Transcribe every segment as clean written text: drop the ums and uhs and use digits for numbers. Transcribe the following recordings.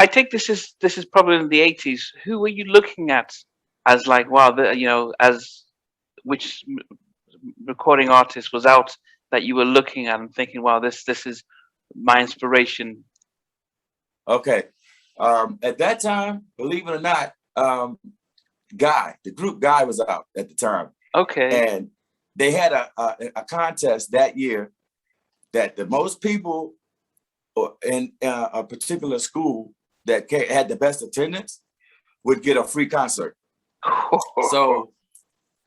I think this is probably in the 80s. Who were you looking at as like, wow, as which recording artist was out that you were looking at and thinking, wow, this is my inspiration? Okay. At that time, believe it or not, the group Guy was out at the time. Okay. And they had a contest that year that the most people in a particular school that had the best attendance would get a free concert. So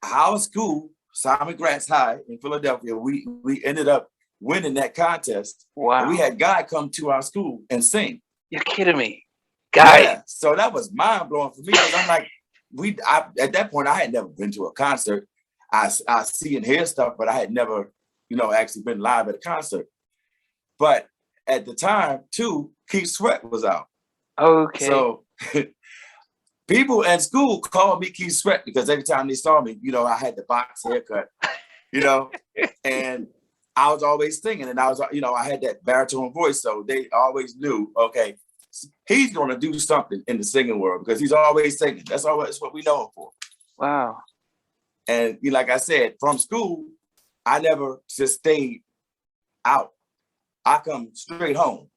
our school, Simon Gratz High in Philadelphia, we ended up winning that contest. Wow. And we had Guy come to our school and sing. You're kidding me. Guy. Yeah. So that was mind blowing for me because I'm like, at that point, I had never been to a concert. I see and hear stuff, but I had never, actually been live at a concert. But at the time, too, Keith Sweat was out. Okay. So people at school called me Keith Sweat because every time they saw me, I had the box haircut, and I was always singing, and I was, I had that baritone voice, so they always knew, okay, he's going to do something in the singing world because he's always singing. That's what we know him for. Wow. And like I said, from school, I never just stayed out. I come straight home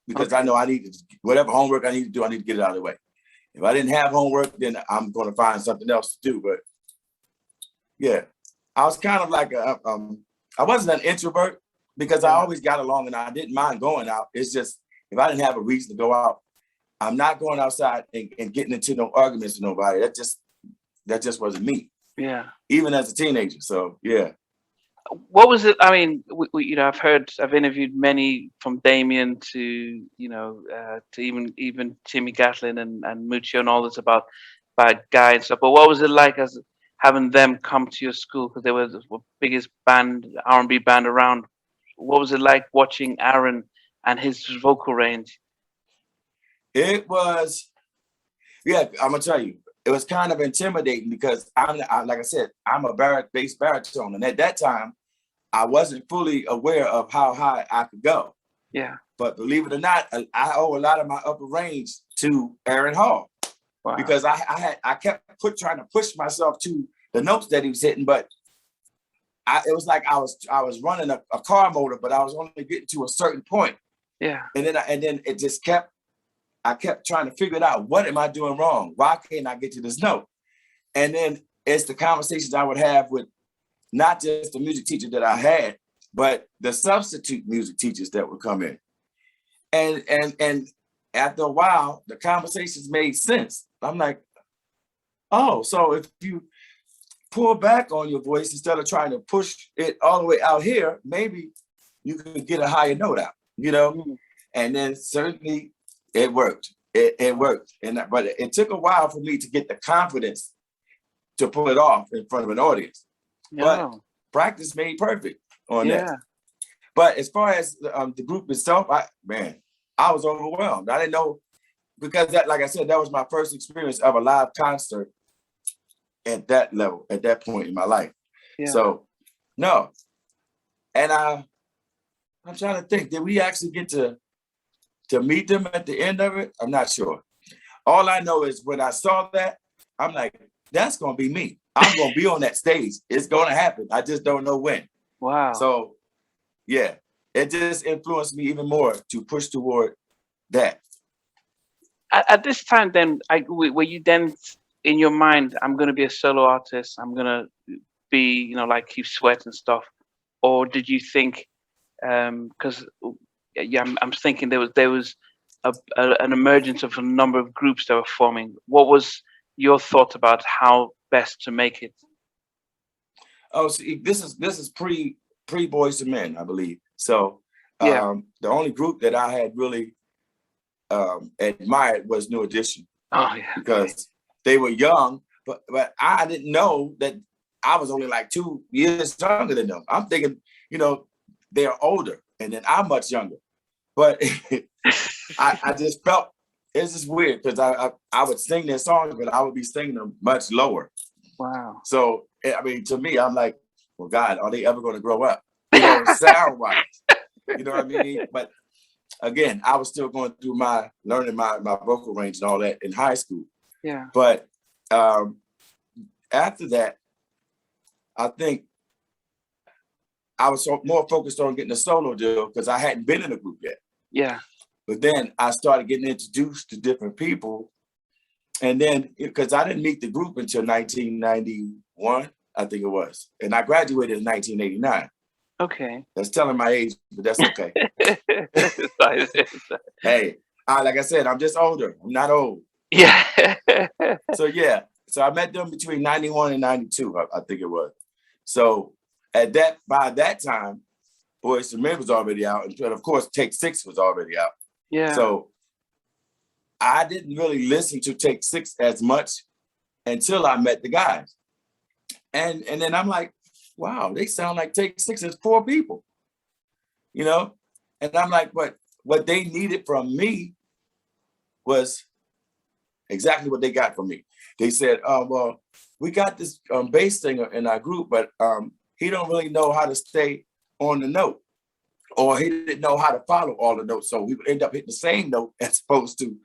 because I know I need to, whatever homework I need to do, I need to get it out of the way. If I didn't have homework, then I'm going to find something else to do. But yeah, I was kind of like I wasn't an introvert because I always got along and I didn't mind going out. It's just, if I didn't have a reason to go out, I'm not going outside and getting into no arguments with nobody. That just wasn't me. Yeah. Even as a teenager. So yeah. What was it? I mean, I've interviewed many from Damien to to even Timmy Gatlin and Muccio and all this about Guy and stuff. But what was it like as having them come to your school because they were the biggest band, R&B band around? What was it like watching Aaron and his vocal range? It was, yeah, I'm gonna tell you, it was kind of intimidating because like I said, I'm a bass baritone, and at that time, I wasn't fully aware of how high I could go. Yeah. But believe it or not, I owe a lot of my upper range to Aaron Hall. Wow. Because I kept trying to push myself to the notes that he was hitting, but it was like I was running a car motor, but I was only getting to a certain point. Yeah. And then it just I kept trying to figure it out. What am I doing wrong? Why can't I get to this note? And then it's the conversations I would have with not just the music teacher that I had, but the substitute music teachers that would come in. And after a while, the conversations made sense. I'm like, oh, so if you pull back on your voice instead of trying to push it all the way out here, maybe you could get a higher note out, Mm-hmm. And then certainly it worked. It worked. But it took a while for me to get the confidence to pull it off in front of an audience. Yeah. But practice made perfect on that. But as far as the group itself, I was overwhelmed. I didn't know, because that, like I said, that was my first experience of a live concert at that level, at that point in my life. Yeah. So, no. And I'm trying to think, did we actually get to meet them at the end of it? I'm not sure. All I know is when I saw that, I'm like, that's going to be me. I'm going to be on that stage. It's going to happen. I just don't know when. Wow. So, yeah, it just influenced me even more to push toward that. At this time, then, were you then in your mind, I'm going to be a solo artist, I'm going to be, like Keith Sweat and stuff? Or did you think, because I'm thinking there was an emergence of a number of groups that were forming. What was your thought about how best to make it? Oh, see, this is pre Boys II Men, I believe. So yeah. The only group that I had really admired was New Edition. Oh yeah, because they were young, but I didn't know that I was only like 2 years younger than them. I'm thinking, they're older, and then I'm much younger. But I just felt it's just weird because I would sing their songs, but I would be singing them much lower. Wow. So I mean, to me, I'm like, well, God, are they ever going to grow up? Sound wise, you know what I mean? But again, I was still going through learning my vocal range and all that in high school. Yeah. But after that, I think I was more focused on getting a solo deal because I hadn't been in a group yet. Yeah. But then I started getting introduced to different people. And then, because I didn't meet the group until 1991, I think it was. And I graduated in 1989. Okay. That's telling my age, but that's okay. Hey, like I said, I'm just older. I'm not old. Yeah. So yeah. So I met them between 91 and 92, I think it was. So by that time, Boyz II Men was already out. And of course, Take Six was already out. Yeah. So I didn't really listen to Take Six as much until I met the guys. And then I'm like, wow, they sound like Take Six is 4 people, you know? And I'm like, but what they needed from me was exactly what they got from me. They said, well, we got this bass singer in our group, but he don't really know how to stay on the note, or he didn't know how to follow all the notes. So we would end up hitting the same note as opposed to,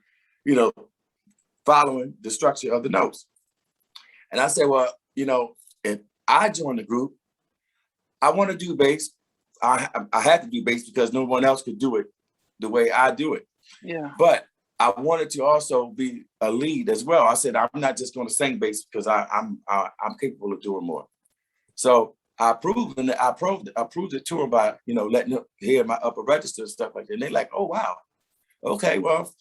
you know, following the structure of the notes. And I said, well, you know, if I join the group, I want to do bass. I had to do bass because no one else could do it the way I do it. Yeah. But I wanted to also be a lead as well. I said, I'm not just going to sing bass because I'm capable of doing more. So I proved it to them by, you know, letting them hear my upper register and stuff like that. And they're like, oh, wow. Okay, well,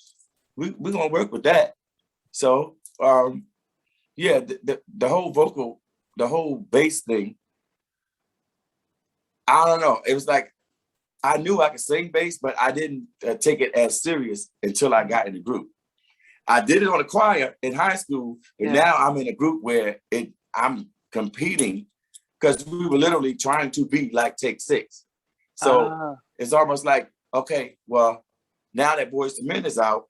we're going to work with that. So, yeah, the whole vocal, the whole bass thing, I don't know. It was like, I knew I could sing bass, but I didn't take it as serious until I got in the group. I did it on a choir in high school, but now I'm in a group where I'm competing because we were literally trying to be like Take Six. So it's almost like, okay, well, now that Boyz II Men is out,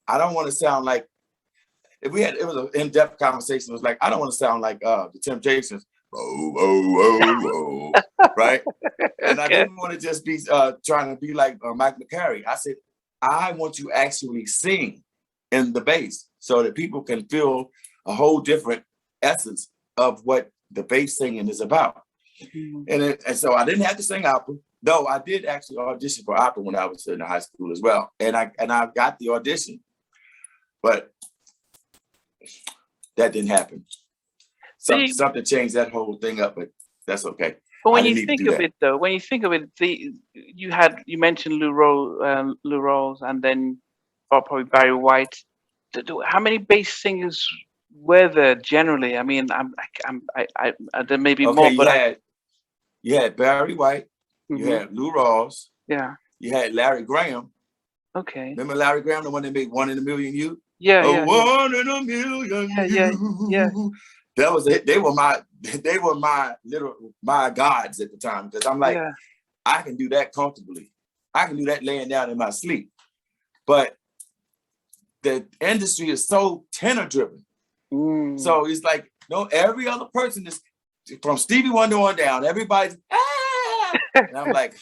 I don't want to sound like, it was an in-depth conversation. It was like, I don't want to sound like the Temptations. Oh, oh, oh, oh, right? And I didn't want to just be trying to be like Mike McCary. I said, I want to actually sing in the bass so that people can feel a whole different essence of what the bass singing is about. And so I didn't have to sing opera, though I did actually audition for opera when I was in high school as well. And I got the audition, but that didn't happen. Something changed that whole thing up, but that's okay. But when you think of it, though, you mentioned Lou Rawls, and then probably Barry White. How many bass singers were there generally? I mean, there may be more, but you had Barry White, you had Lou Rawls, you had Larry Graham. Okay. Remember Larry Graham, the one that made "One in a Million You"? Yeah, One in a million you. That was it. They were my gods at the time, because I'm like, I can do that comfortably. I can do that laying down in my sleep. But the industry is so tenor driven. So it's like, every other person is from Stevie Wonder on down. Everybody's and I'm like,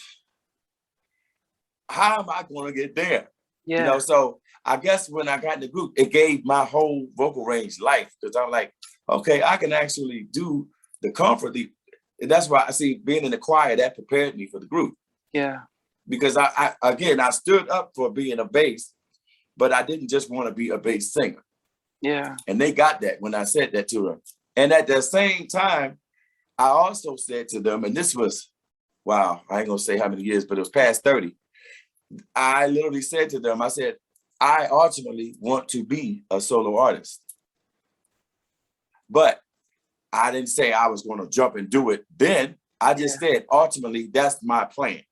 how am I going to get there? Yeah. So I guess when I got in the group, it gave my whole vocal range life, because I'm like, okay, I can actually do the comfort. And that's why I see being in the choir, that prepared me for the group. Yeah. Because I stood up for being a bass, but I didn't just want to be a bass singer. Yeah. And they got that when I said that to them. And at the same time, I also said to them, and this was, wow, I ain't gonna say how many years, but it was past 30. I literally said to them, I said, I ultimately want to be a solo artist. But I didn't say I was going to jump and do it then. I just said, ultimately, that's my plan.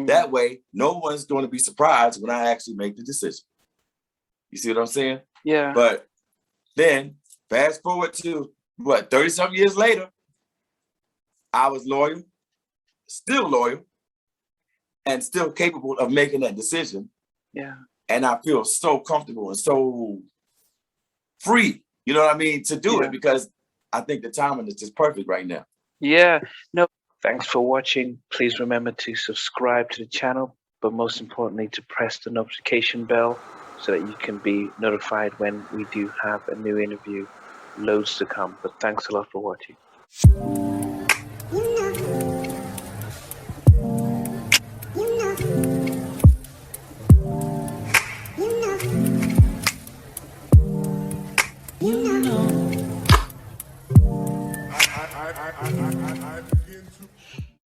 That way, no one's going to be surprised when I actually make the decision. You see what I'm saying? Yeah. But then, fast forward to, 30-something years later, I was loyal, still loyal, and still capable of making that decision. Yeah. And I feel so comfortable and so free, you know what I mean, to do it, because I think the timing is just perfect right now. Yeah. No, thanks for watching. Please remember to subscribe to the channel. but most importantly, to press the notification bell so that you can be notified when we do have a new interview. Loads to come, but thanks a lot for watching. I begin to